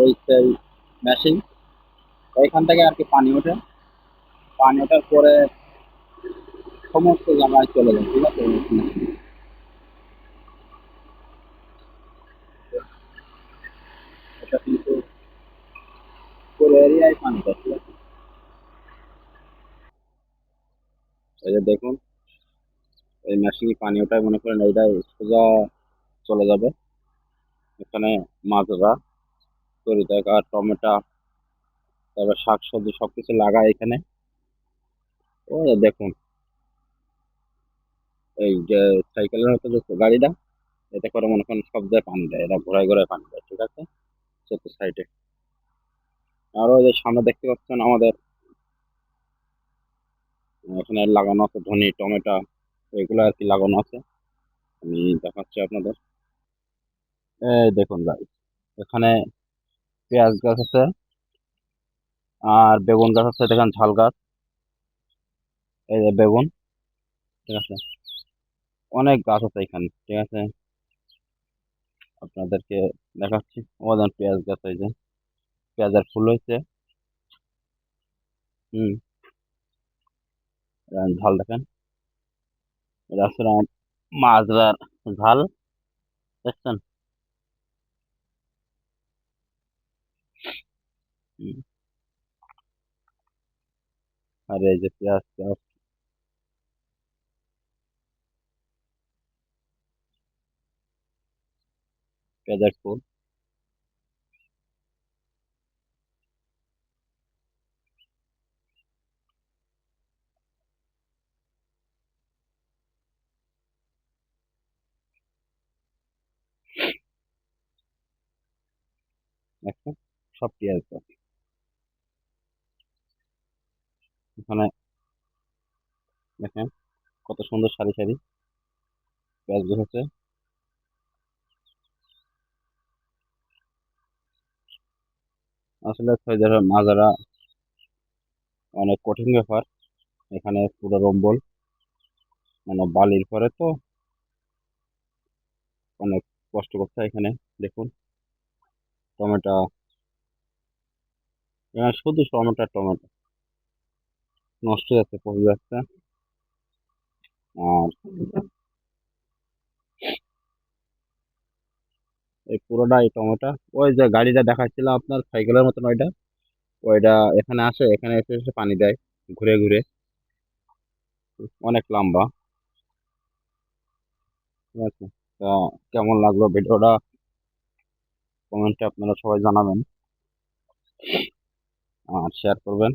ওই সেই মেশিন, ওইখান থেকে আর কি পানি ওঠে। পানি ওঠার পরে সমস্ত জায়গায় চলে যায়, ঠিক আছে? এটা কিন্তু পুরো এরিয়ায় পানি দেয়, ঠিক আছে? এই যে দেখুন, এই মেশিনে পানি ওঠায়, মনে করেন এইটাই সোজা চলে যাবে এখানে। মাজরা, তরি তরকা, টমেটো, তারপর শাকসবজি সবকিছু লাগায় এখানে। ও দেখুন, এই যে সাইকেলের মতো যে গাড়িটা, এটা করে মনে করেন সব জায়গায় পানি দেয়, এটা ঘোরায় ঘোরায় পানি দেয়, ঠিক আছে? চতুর সাইডে। আরো এই যে সামনে দেখতে পাচ্ছেন আমাদের এখানে লাগানো আছে ধনে, টমেটো, এগুলো আর কি লাগানো আছে। আমি দেখাচ্ছি আপনাদের। এই দেখুন গাছ, এখানে পেঁয়াজ গাছ আছে, আর বেগুন গাছ আছে, দেখেন ঝাল গাছ। এই যে বেগুন, ঠিক আছে? অনেক গাছ আছে এখানে, ঠিক আছে? আপনাদেরকে দেখাচ্ছি। ওদের পেঁয়াজ গাছ, এই যে পেঁয়াজের ফুল হয়েছে। হুম, ঝাল দেখেন, এটা আসলে মাজরার ঝাল, দেখছেন? হুম, আর এই যে পেঁয়াজ পেঁয়াজ, পেঁয়াজের ফুল। দেখছেন, সব পেঁয়াজ গাছ। এখানে দেখেন কত সুন্দর সারি সারি পেঁয়াজ গাছ আছে। আসলে ছয়দের মাজারা অনেক কঠিন ব্যাপার। এখানে পুরো রম্বল, মানে বালির পরে তো অনেক কষ্ট করতে হয় এখানে। দেখুন টমেটো, এখানে শুধু টমেটো টমেটো, নষ্ট হয়ে যাচ্ছে, পড়ে যাচ্ছে। আর এই পুরোটাই টমেটো। ওই যে গাড়িটা দেখাচ্ছিল আপনার সাইকেলের মতন, ওইটা ওইটা এখানে আসে, এখানে এসে এসে পানি দেয় ঘুরে ঘুরে। অনেক লম্বা, ঠিক আছে? তা কেমন লাগলো ভিডিওটা, কমেন্টে আপনারা সবাই জানাবেন আর শেয়ার করবেন।